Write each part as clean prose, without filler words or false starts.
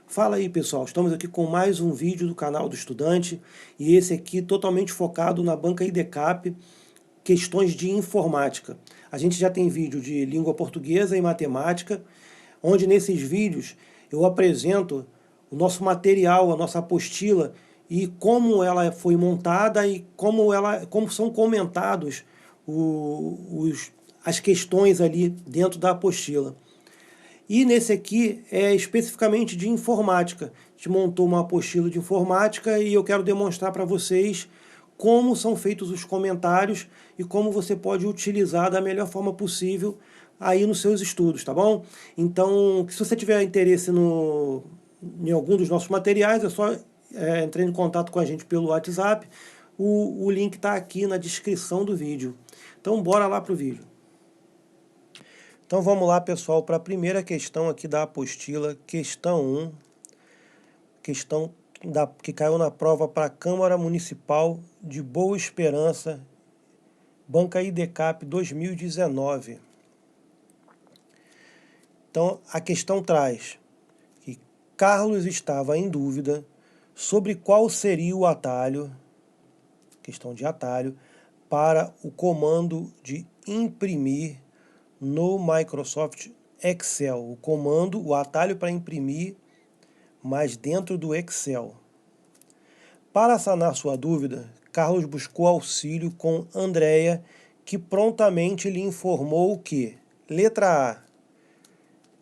Fala aí pessoal, estamos aqui com mais um vídeo do canal do Estudante e esse aqui totalmente focado na banca IDCAP, questões de informática. A gente já tem vídeo de língua portuguesa e matemática, onde nesses vídeos eu apresento o nosso material, a nossa apostila e como ela foi montada e como são comentados as questões ali dentro da apostila. E nesse aqui é especificamente de informática. A gente montou uma apostila de informática e eu quero demonstrar para vocês como são feitos os comentários e como você pode utilizar da melhor forma possível aí nos seus estudos, tá bom? Então, se você tiver interesse em algum dos nossos materiais, é só entrar em contato com a gente pelo WhatsApp. O link está aqui na descrição do vídeo. Então, bora lá para o vídeo. Então vamos lá, pessoal, para a primeira questão aqui da apostila, questão 1, questão que caiu na prova para a Câmara Municipal de Boa Esperança, Banca IDCAP 2019. Então a questão traz que Carlos estava em dúvida sobre qual seria o atalho, questão de atalho, para o comando de imprimir no Microsoft Excel, o atalho para imprimir, mas dentro do Excel. Para sanar sua dúvida, Carlos buscou auxílio com Andréia, que prontamente lhe informou que, letra A,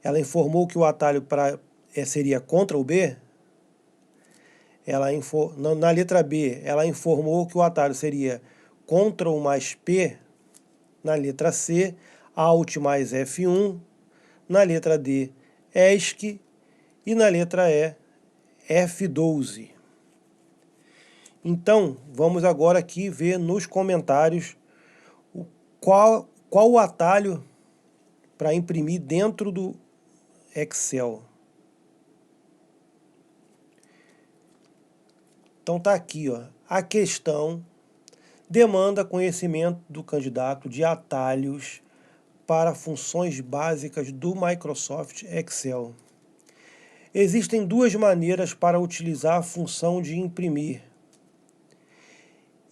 ela informou que o atalho seria Ctrl B. Na letra B, ela informou que o atalho seria Ctrl mais P. Na letra C, Alt mais F1, na letra D, ESC e na letra E, F12. Então, vamos agora aqui ver nos comentários qual o atalho para imprimir dentro do Excel. Então tá aqui, ó, a questão demanda conhecimento do candidato de atalhos para funções básicas do Microsoft Excel. Existem duas maneiras para utilizar a função de imprimir.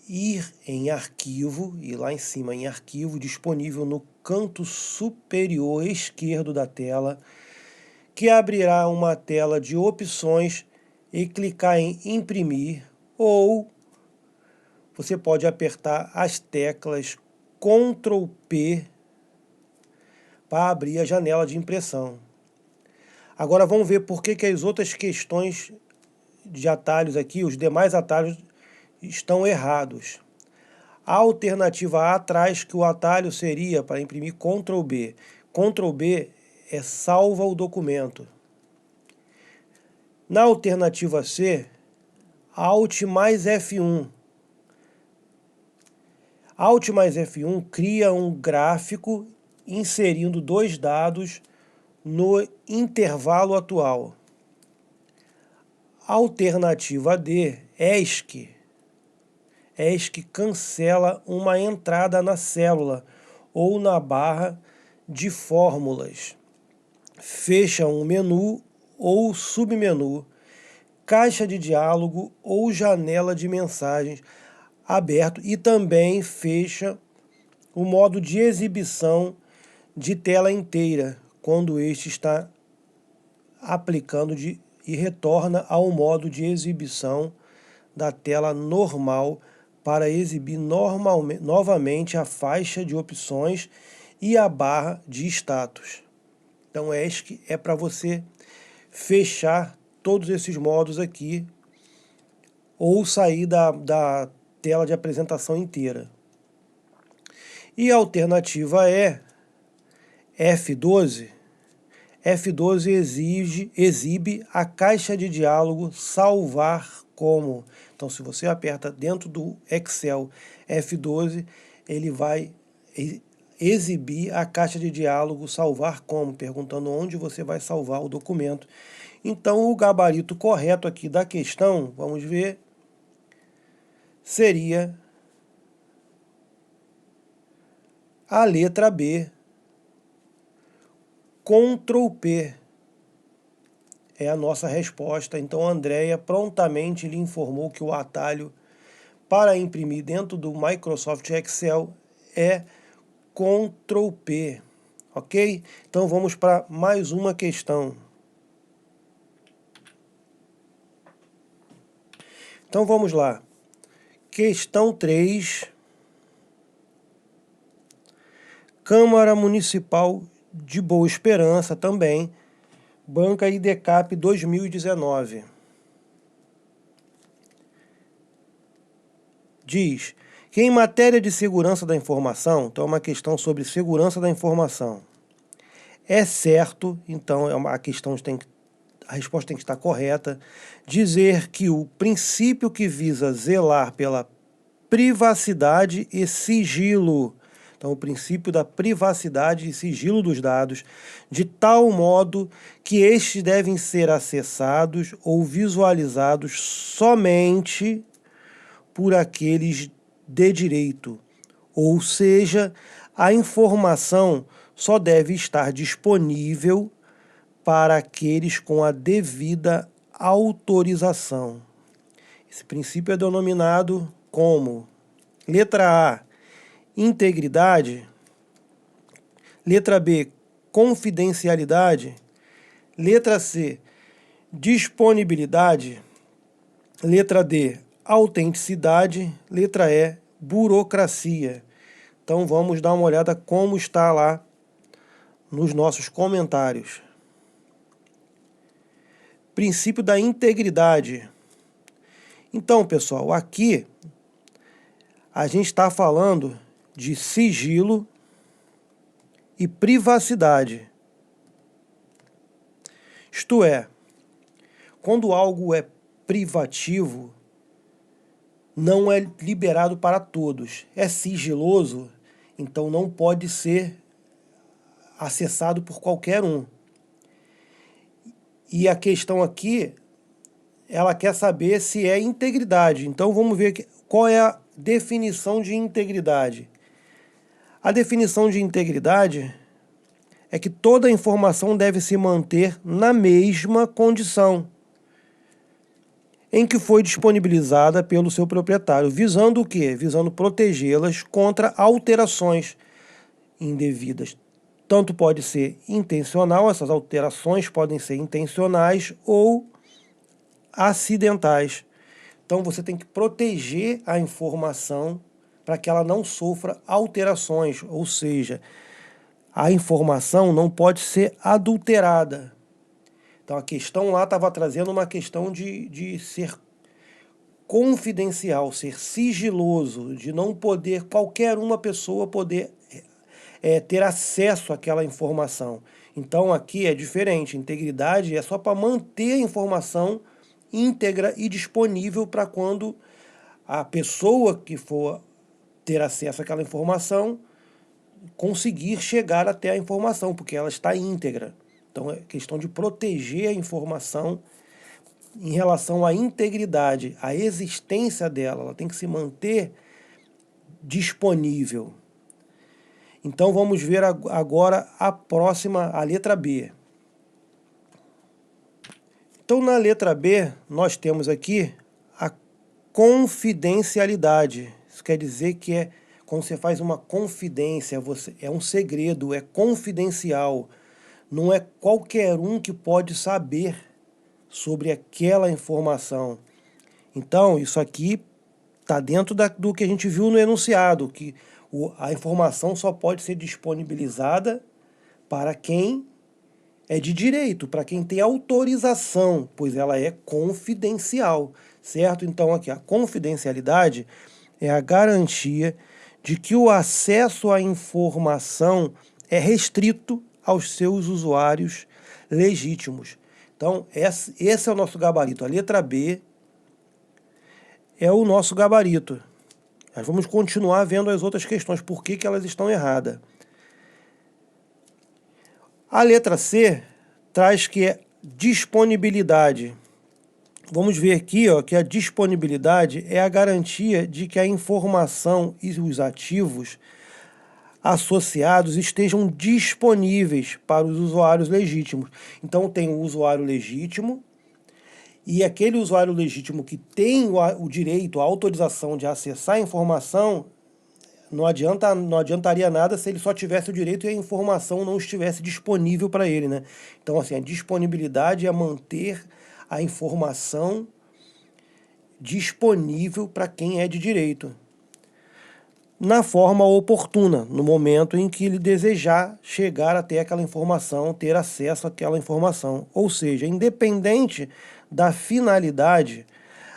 Ir em arquivo, e lá em cima em arquivo, disponível no canto superior esquerdo da tela, que abrirá uma tela de opções e clicar em imprimir, ou você pode apertar as teclas Ctrl P para abrir a janela de impressão. Agora vamos ver por que as outras questões de atalhos aqui, os demais atalhos, estão errados. A alternativa A traz que o atalho seria para imprimir Ctrl B. Ctrl B é salva o documento. Na alternativa C, Alt mais F1. Alt mais F1 cria um gráfico inserindo dois dados no intervalo atual. Alternativa D, ESC. ESC cancela uma entrada na célula ou na barra de fórmulas. Fecha um menu ou submenu, caixa de diálogo ou janela de mensagens aberto e também fecha o modo de exibição de tela inteira, quando este está aplicando e retorna ao modo de exibição da tela normal para exibir novamente a faixa de opções e a barra de status. Então ESC é para você fechar todos esses modos aqui ou sair da tela de apresentação inteira. E a alternativa é F12. F12 exibe a caixa de diálogo salvar como. Então, se você aperta dentro do Excel F12, ele vai exibir a caixa de diálogo salvar como, perguntando onde você vai salvar o documento. Então, o gabarito correto aqui da questão, vamos ver, seria a letra B, Ctrl P. é a nossa resposta. Então a Andrea prontamente lhe informou que o atalho para imprimir dentro do Microsoft Excel é Ctrl P, ok? Então vamos para mais uma questão. Então vamos lá. Questão 3. Câmara Municipal de Boa Esperança também, Banca IDCAP 2019. Diz que em matéria de segurança da informação, então é uma questão sobre segurança da informação, é certo, então a resposta tem que estar correta, dizer que o princípio que visa zelar pela privacidade e sigilo, então o princípio da privacidade e sigilo dos dados, de tal modo que estes devem ser acessados ou visualizados somente por aqueles de direito, ou seja, a informação só deve estar disponível para aqueles com a devida autorização. Esse princípio é denominado como: letra A, integridade; letra B, confidencialidade; letra C, disponibilidade; letra D, autenticidade; letra E, burocracia. Então vamos dar uma olhada como está lá nos nossos comentários. Princípio da integridade. Então, pessoal, aqui a gente está falando de sigilo e privacidade. Isto é, quando algo é privativo, não é liberado para todos. É sigiloso, então não pode ser acessado por qualquer um. E a questão aqui, ela quer saber se é integridade. Então vamos ver qual é a definição de integridade. A definição de integridade é que toda informação deve se manter na mesma condição em que foi disponibilizada pelo seu proprietário, visando o quê? Visando protegê-las contra alterações indevidas. Tanto pode ser intencional, essas alterações podem ser intencionais ou acidentais. Então você tem que proteger a informação para que ela não sofra alterações, ou seja, a informação não pode ser adulterada. Então a questão lá estava trazendo uma questão de ser confidencial, ser sigiloso, de não poder, qualquer uma pessoa poder ter acesso àquela informação. Então aqui é diferente, integridade é só para manter a informação íntegra e disponível para quando a pessoa que for ter acesso àquela informação conseguir chegar até a informação, porque ela está íntegra. Então é questão de proteger a informação em relação à integridade, à existência dela, ela tem que se manter disponível. Então vamos ver agora a próxima, a letra B. Então na letra B nós temos aqui a confidencialidade. Isso quer dizer que quando você faz uma confidência, é um segredo, é confidencial. Não é qualquer um que pode saber sobre aquela informação. Então, isso aqui está dentro do que a gente viu no enunciado, que a informação só pode ser disponibilizada para quem é de direito, para quem tem autorização, pois ela é confidencial, certo? Então, aqui, a confidencialidade é a garantia de que o acesso à informação é restrito aos seus usuários legítimos. Então, esse é o nosso gabarito. A letra B é o nosso gabarito. Nós vamos continuar vendo as outras questões, por que elas estão erradas. A letra C traz que é disponibilidade. Vamos ver aqui que a disponibilidade é a garantia de que a informação e os ativos associados estejam disponíveis para os usuários legítimos. Então tem o usuário legítimo e aquele usuário legítimo que tem o direito, a autorização de acessar a informação, não adiantaria nada se ele só tivesse o direito e a informação não estivesse disponível para ele, né? Então, assim, a disponibilidade é manter a informação disponível para quem é de direito, na forma oportuna, no momento em que ele desejar chegar até aquela informação, ter acesso àquela informação. Ou seja, independente da finalidade,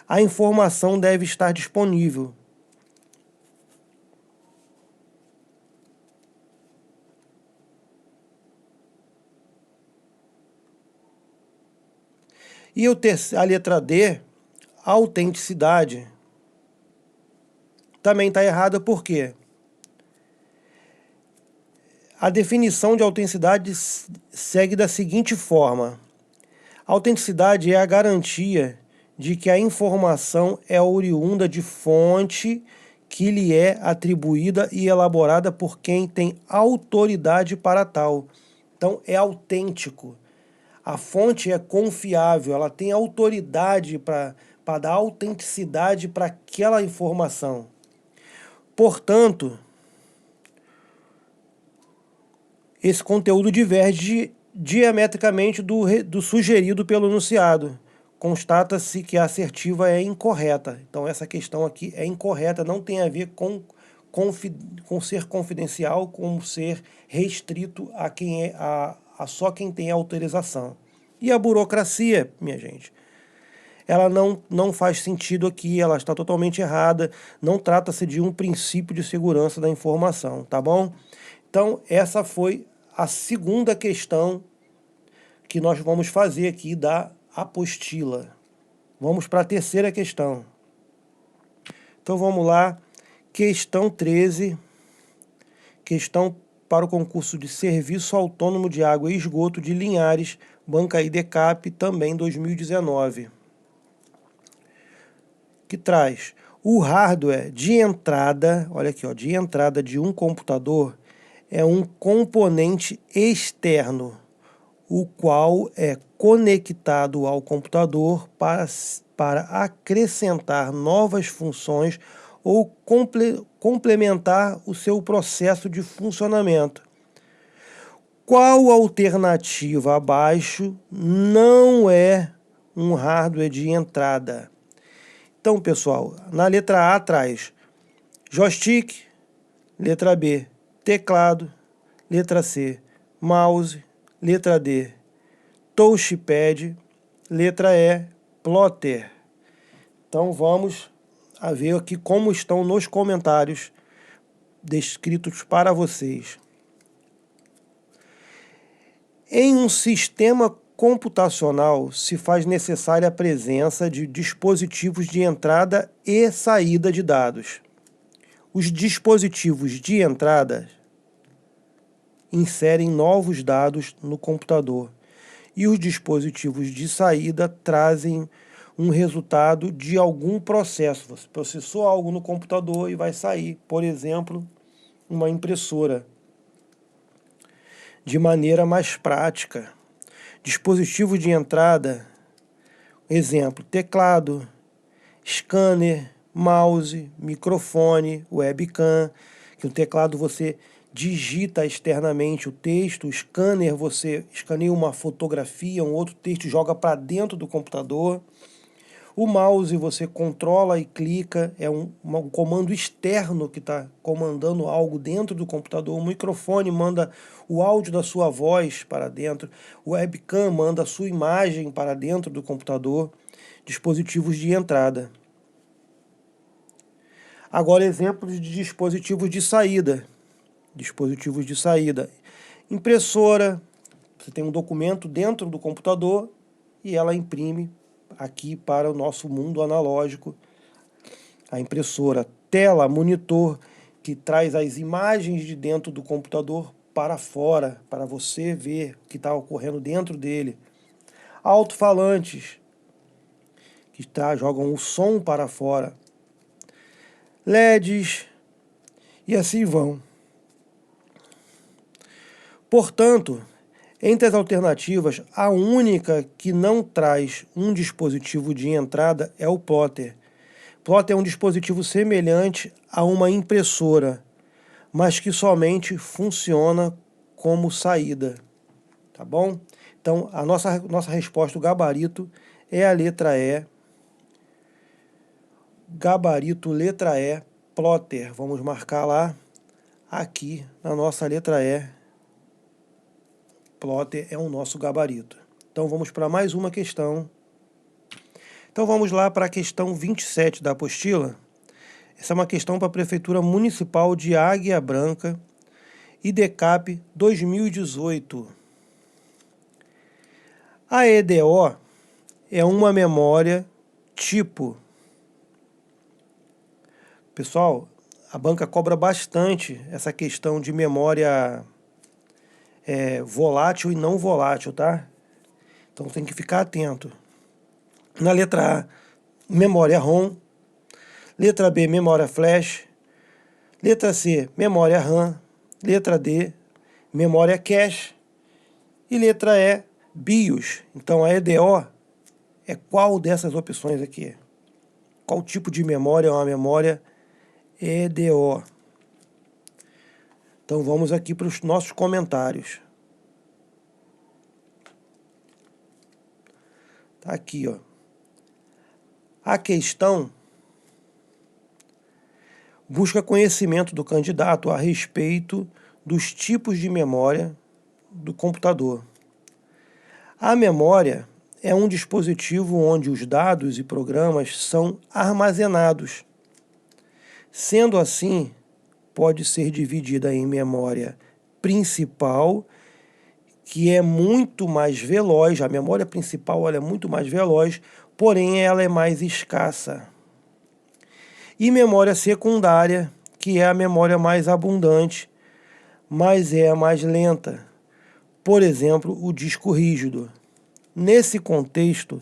a informação deve estar disponível. E a letra D, autenticidade, também está errada por quê? A definição de autenticidade segue da seguinte forma: a autenticidade é a garantia de que a informação é oriunda de fonte que lhe é atribuída e elaborada por quem tem autoridade para tal. Então, é autêntico. A fonte é confiável, ela tem autoridade para dar autenticidade para aquela informação. Portanto, esse conteúdo diverge diametricamente do sugerido pelo enunciado. Constata-se que a assertiva é incorreta. Então, essa questão aqui é incorreta, não tem a ver com ser confidencial, com ser restrito a quem a só quem tem autorização. E a burocracia, minha gente, ela não faz sentido aqui, ela está totalmente errada, não trata-se de um princípio de segurança da informação, tá bom? Então, essa foi a segunda questão que nós vamos fazer aqui da apostila. Vamos para a terceira questão. Então vamos lá, questão 13, questão para o concurso de Serviço Autônomo de Água e Esgoto de Linhares, Banca IDECAP, também 2019. Que traz o hardware de entrada, olha aqui, ó, de entrada de um computador é um componente externo, o qual é conectado ao computador para acrescentar novas funções ou complementar o seu processo de funcionamento. Qual alternativa abaixo não é um hardware de entrada? Então, pessoal, na letra A traz joystick, letra B, teclado, letra C, mouse, letra D, touchpad, letra E, plotter. Então vamos a ver aqui como estão nos comentários descritos para vocês. Em um sistema computacional se faz necessária a presença de dispositivos de entrada e saída de dados. Os dispositivos de entrada inserem novos dados no computador e os dispositivos de saída trazem um resultado de algum processo. Você processou algo no computador e vai sair, por exemplo, uma impressora. De maneira mais prática, dispositivos de entrada, exemplo, teclado, scanner, mouse, microfone, webcam, que o teclado você digita externamente o texto, o scanner você escaneia uma fotografia, um outro texto, joga para dentro do computador. O mouse você controla e clica, é um comando externo que está comandando algo dentro do computador. O microfone manda o áudio da sua voz para dentro. O webcam manda a sua imagem para dentro do computador. Dispositivos de entrada. Agora, exemplos de dispositivos de saída. Dispositivos de saída. Impressora. Você tem um documento dentro do computador e ela imprime aqui para o nosso mundo analógico. A impressora, tela, monitor, que traz as imagens de dentro do computador para fora, para você ver o que está ocorrendo dentro dele. Alto-falantes, que jogam o som para fora. LEDs, e assim vão. Portanto, entre as alternativas, a única que não traz um dispositivo de entrada é o plotter. Plotter é um dispositivo semelhante a uma impressora, mas que somente funciona como saída, tá bom? Então, a nossa resposta, o gabarito, é a letra E. Gabarito, letra E, plotter. Vamos marcar lá, aqui, na nossa letra E. Plotter é o nosso gabarito. Então, vamos para mais uma questão. Então, vamos lá para a questão 27 da apostila. Essa é uma questão para a Prefeitura Municipal de Águia Branca, IDECAP 2018. A EDO é uma memória tipo. Pessoal, a banca cobra bastante essa questão de memória volátil e não volátil, tá? Então tem que ficar atento. Na letra A, memória ROM. Letra B, memória flash. Letra C, memória RAM. Letra D, memória cache. E letra E, BIOS. Então a EDO é qual dessas opções aqui? Qual tipo de memória é uma memória EDO? Então vamos aqui para os nossos comentários. Tá aqui, ó. A questão busca conhecimento do candidato a respeito dos tipos de memória do computador. A memória é um dispositivo onde os dados e programas são armazenados. Sendo assim, pode ser dividida em memória principal, que é muito mais veloz. A memória principal ela é muito mais veloz, porém ela é mais escassa. E memória secundária, que é a memória mais abundante, mas é a mais lenta. Por exemplo, o disco rígido. Nesse contexto,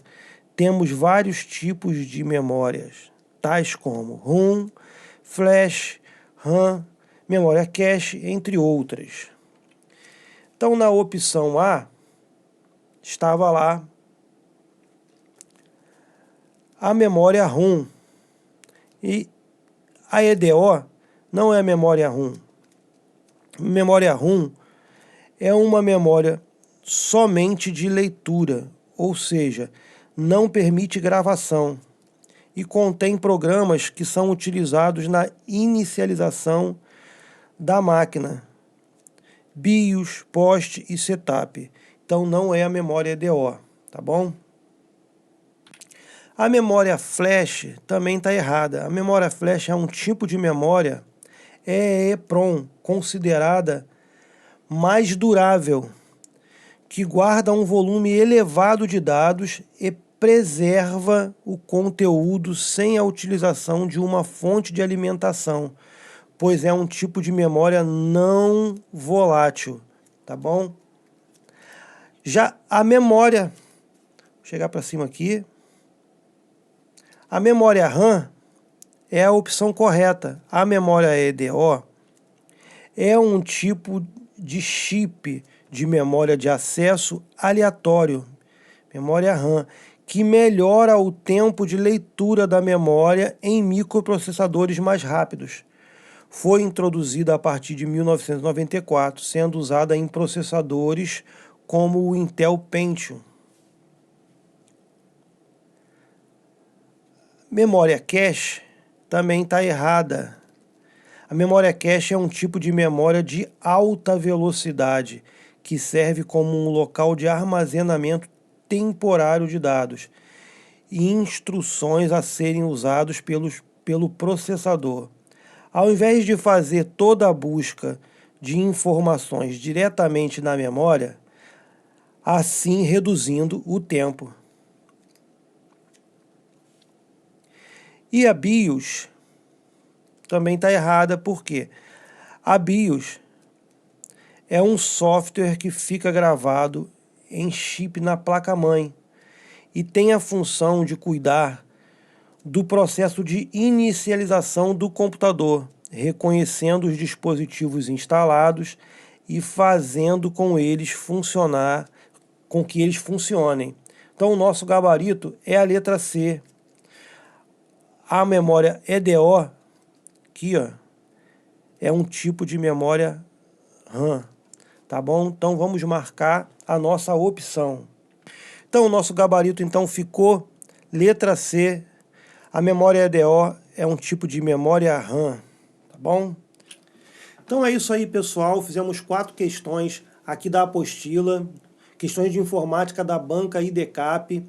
temos vários tipos de memórias, tais como ROM, flash, RAM, memória cache, entre outras. Então, na opção A, estava lá a memória ROM. E a EDO não é a memória ROM. Memória ROM é uma memória somente de leitura, ou seja, não permite gravação e contém programas que são utilizados na inicialização da máquina, BIOS, POST e setup. Então não é a memória EDO, tá bom? A memória flash também está errada. A memória flash é um tipo de memória EEPROM, considerada mais durável, que guarda um volume elevado de dados e preserva o conteúdo sem a utilização de uma fonte de alimentação, pois é um tipo de memória não volátil, tá bom? Já a memória, vou chegar para cima aqui, a memória RAM é a opção correta. A memória EDO é um tipo de chip de memória de acesso aleatório, memória RAM, que melhora o tempo de leitura da memória em microprocessadores mais rápidos. Foi introduzida a partir de 1994, sendo usada em processadores como o Intel Pentium. Memória cache também está errada. A memória cache é um tipo de memória de alta velocidade, que serve como um local de armazenamento temporário de dados e instruções a serem usados pelo processador. Ao invés de fazer toda a busca de informações diretamente na memória, assim reduzindo o tempo. E a BIOS também está errada, porque a BIOS é um software que fica gravado em chip na placa-mãe e tem a função de cuidar do processo de inicialização do computador, reconhecendo os dispositivos instalados e fazendo com que eles funcionem. Então o nosso gabarito é a letra C. A memória EDO, aqui ó, é um tipo de memória RAM, tá bom? Então vamos marcar a nossa opção. Então o nosso gabarito então ficou letra C. A memória EDO é um tipo de memória RAM, tá bom? Então é isso aí, pessoal. Fizemos 4 questões aqui da apostila, questões de informática da banca IDCAP.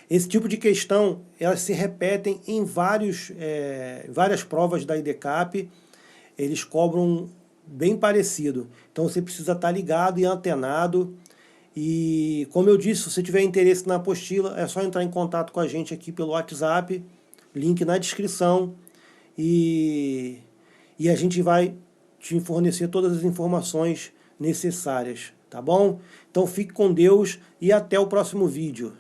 Esse tipo de questão, elas se repetem em várias provas da IDCAP. Eles cobram bem parecido. Então você precisa estar ligado e antenado. E como eu disse, se você tiver interesse na apostila, é só entrar em contato com a gente aqui pelo WhatsApp, link na descrição, e a gente vai te fornecer todas as informações necessárias, tá bom? Então fique com Deus e até o próximo vídeo.